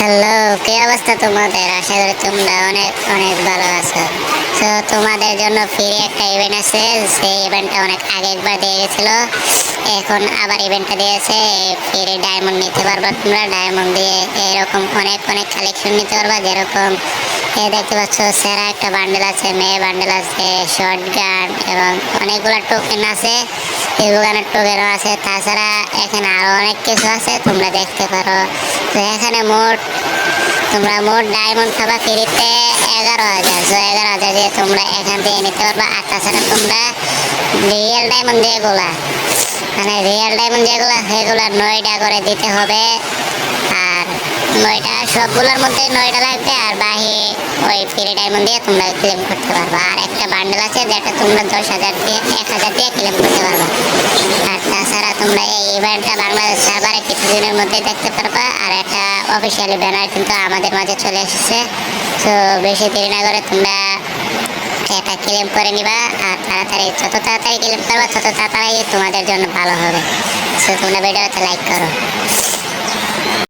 Hello, কি অবস্থা তোমাদের? আশা করি তোমরা অনেক অনেক ভালো আছো। তো তোমাদের জন্য ফ্রি একটা ইভেন্ট আছে। সেই ইভেন্টটা অনেক আগে একবার দিয়ে গেছিল, এখন আবার ইভেন্টটা দিয়েছে। ফ্রি ডায়মন্ড নিতে পারবা, তোমরা ডায়মন্ড দিয়ে এরকম অনেক অনেক কালেকশন নিতে পারবা। যেরকম দেখতে পাচ্ছ, সেরা একটা বান্ডেল আছে, মেয়ে বান্ডেল আছে, শর্ট গান এবং অনেকগুলো টোকেন আছে, এগুলোর টোকেনও আছে। তাছাড়া এখানে আরো অনেক কিছু আছে, তোমরা দেখতে পারো। তো এখানে তোমরা মোট ডায়মন্ড পাবা ফ্রিতে 11,000। তো 11,000 দিয়ে তোমরা এখান থেকে নিতে পারবা। আর তাছাড়া তোমরা রিয়েল ডায়মন্ড যেগুলা, মানে রিয়েল ডায়মন্ড যেগুলা, সেগুলা 9টা করে দিতে হবে। আর 9টা, সবগুলোর মধ্যে 9টা লাগবে। আর বাহি ওই ফ্রি ডায়মন্ড দিয়ে তোমরা ক্লেম করতে পারবা। আর একটা বান্ডেল আছে যেটা তোমরা 10,000 দিয়ে 1,000 দিয়ে ক্লেম করতে পারবা। আর তাছাড়া তোমরা এই ইভেন্টটা বাংলাদেশ সার্ভারে কিছুদিনের মধ্যে দেখতে পারবা। আর একটা অফিসিয়ালি ব্যানার কিন্তু আমাদের মাঝে চলে এসেছে। তো বেশি দেরি না করে তোমরা এটা ক্লেম করে নিবা। আর তাড়াতাড়ি, যত তাড়াতাড়ি ক্লেম করবা তত তাড়াতাড়ি তোমাদের জন্য ভালো হবে। তো তোমরা ভিডিওতে লাইক করো।